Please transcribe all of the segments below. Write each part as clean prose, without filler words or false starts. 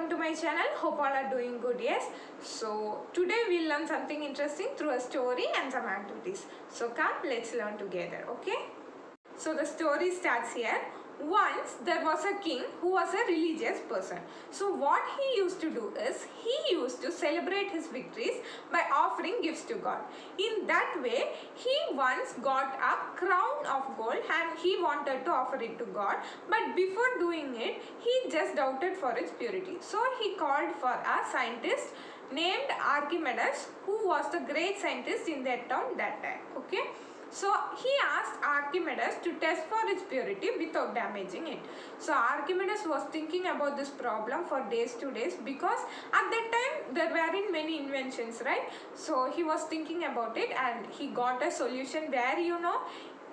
welcome to my channel. Hope all are doing good. Yes, so today we'll learn something interesting through a story and some activities. So come, let's learn together. Okay, so the story starts here. Once there was a king who was a religious person. So what he used to do is he used to celebrate his victories by offering gifts to God. In that way, he once got a crown of gold and he wanted to offer it to God. But before doing it, he just doubted for its purity. So he called for a scientist named Archimedes, who was the great scientist in that town that time. Okay. So he asked Archimedes to test for its purity without damaging it. So Archimedes was thinking about this problem for days because at that time there weren't many inventions, right? So he was thinking about it and he got a solution where,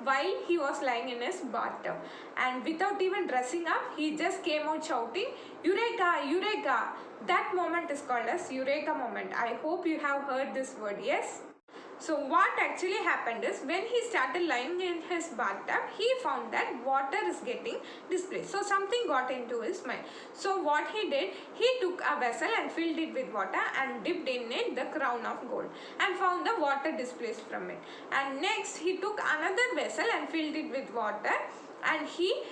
while he was lying in his bathtub, and without even dressing up, he just came out shouting, "Eureka! Eureka!" That moment is called as Eureka moment. I hope you have heard this word, yes? So what actually happened is when he started lying in his bathtub, he found that water is getting displaced. So something got into his mind. So what he did, he took a vessel and filled it with water and dipped in it the crown of gold and found the water displaced from it. And next he took another vessel and filled it with water and he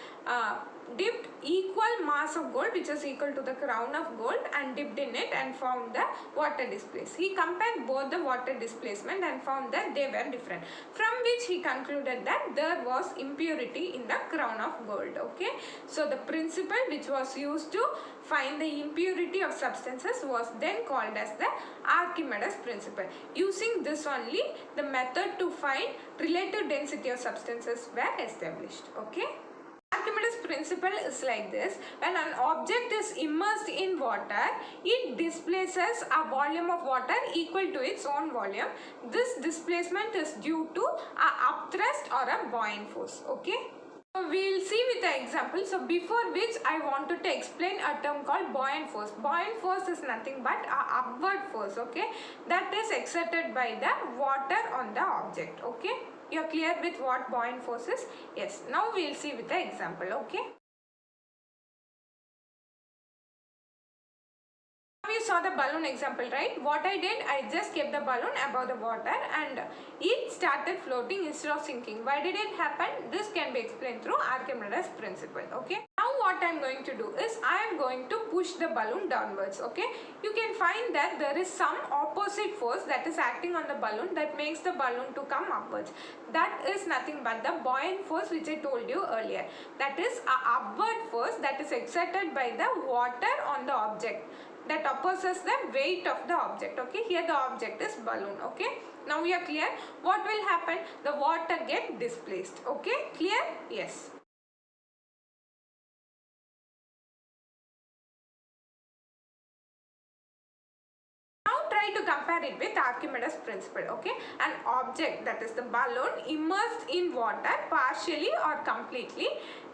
dipped equal mass of gold, which is equal to the crown of gold, and dipped in it and found the water displaced. He compared both the water displacement and found that they were different, from which he concluded that there was impurity in the crown of gold. Okay, so the principle which was used to find the impurity of substances was then called as the Archimedes principle. Using this only, the method to find relative density of substances were established. Okay. Archimedes principle is like this. When an object is immersed in water, it displaces a volume of water equal to its own volume. This displacement is due to a upthrust or a buoyant force. Okay. So we will see with the example. So before which I wanted to explain a term called buoyant force. Buoyant force is nothing but a upward force. Okay. That is exerted by the water on the object. Okay. You are clear with what buoyant force is? Yes. Now we will see with the example. Okay. Now you saw the balloon example, right? What I did, I just kept the balloon above the water and it started floating instead of sinking. Why did it happen? This can be explained through Archimedes principle. Okay. Now what I am going to do is I am going to push the balloon downwards. Okay. You can find that there is some opposite force that is acting on the balloon that makes the balloon to come upwards. That is nothing but the buoyant force which I told you earlier. That is an upward force that is exerted by the water on the object, that opposes the weight of the object. Okay, here the object is balloon. Okay, now we are clear. What will happen? The water get displaced. Okay, clear? Yes. Try to compare it with Archimedes principle. Okay, an object, that is the balloon, immersed in water partially or completely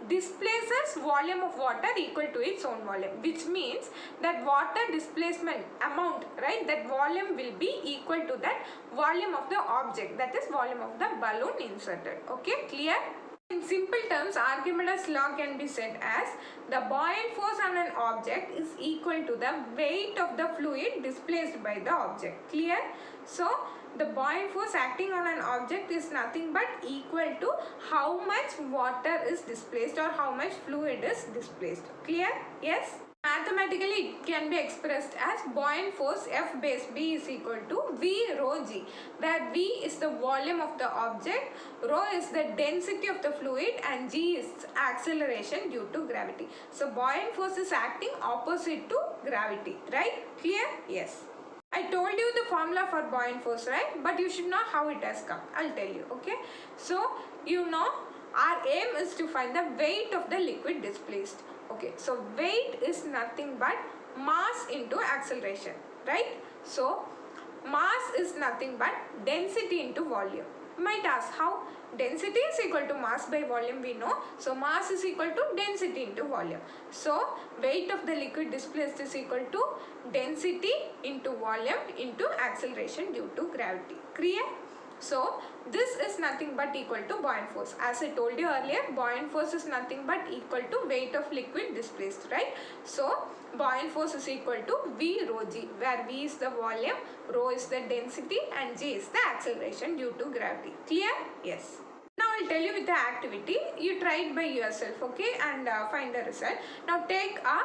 displaces volume of water equal to its own volume, which means that water displacement amount, right, that volume will be equal to that volume of the object, that is volume of the balloon inserted. Okay, clear? In simple terms, Archimedes' law can be said as the buoyant force on an object is equal to the weight of the fluid displaced by the object. Clear? So, the buoyant force acting on an object is nothing but equal to how much water is displaced or how much fluid is displaced. Clear? Yes? Mathematically, it can be expressed as buoyant force F base B is equal to V rho G, where V is the volume of the object, rho is the density of the fluid, and G is acceleration due to gravity. So buoyant force is acting opposite to gravity, right? Clear? Yes. I told you the formula for buoyant force, right? But you should know how it has come. I'll tell you, okay? So, our aim is to find the weight of the liquid displaced. Okay, so weight is nothing but mass into acceleration, right? So, mass is nothing but density into volume. You might ask how? Density is equal to mass by volume, we know. So, mass is equal to density into volume. So, weight of the liquid displaced is equal to density into volume into acceleration due to gravity. Clear? So, this is nothing but equal to buoyant force. As I told you earlier, buoyant force is nothing but equal to weight of liquid displaced, right? So, buoyant force is equal to V rho g, where V is the volume, rho is the density and g is the acceleration due to gravity. Clear? Yes. Now I'll tell you with the activity. You try it by yourself, okay, and find the result. Now take a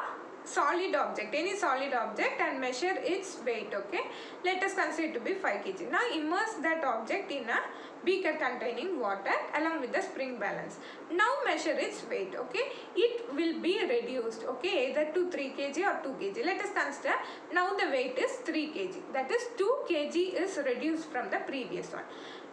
solid object, any solid object, and measure its weight, okay. Let us consider it to be 5 kg. Now immerse that object in a beaker containing water along with the spring balance. Now measure its weight, okay. It will be reduced, okay, either to 3 kg or 2 kg. Let us consider now the weight is 3 kg. That is 2 kg is reduced from the previous one.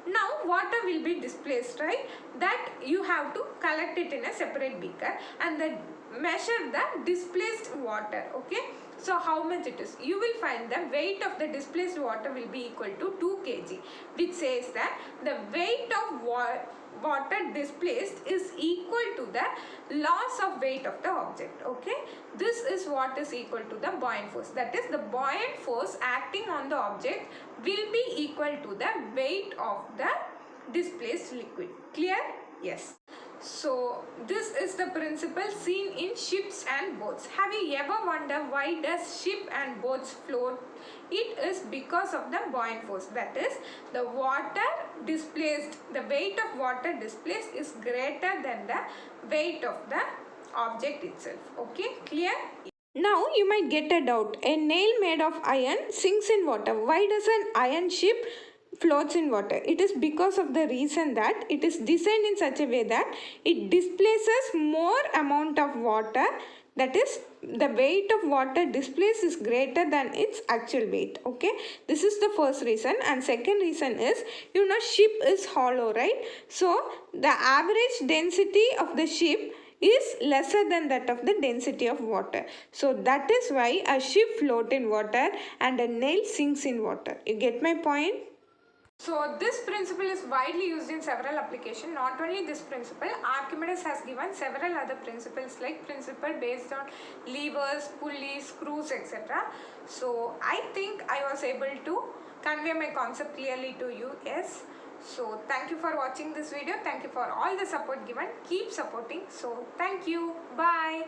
Now water will be displaced, right? That you have to collect it in a separate beaker and then measure the displaced water, okay. So how much it is? You will find the weight of the displaced water will be equal to 2 kg, which says that the weight of water displaced is equal to the loss of weight of the object, okay. This is what is equal to the buoyant force. That is, the buoyant force acting on the object will be equal to the weight of the displaced liquid. Clear? Yes. So this is the principle seen in ships and boats. Have you ever wondered why does ship and boats float? It is because of the buoyant force. That is, the water displaced, the weight of water displaced is greater than the weight of the object itself. Okay, clear? Now you might get a doubt. A nail made of iron sinks in water. Why does an iron ship floats in water? It is because of the reason that it is designed in such a way that it displaces more amount of water. That is, the weight of water displaced is greater than its actual weight, okay. This is the first reason. And second reason is, you know, ship is hollow, right? So the average density of the ship is lesser than that of the density of water. So that is why a ship floats in water and a nail sinks in water. You get my point? So this principle is widely used in several applications. Not only this principle, Archimedes has given several other principles, like principle based on levers, pulleys, screws, etc. So I think I was able to convey my concept clearly to you. Yes. So thank you for watching this video. Thank you for all the support given. Keep supporting. So thank you. Bye.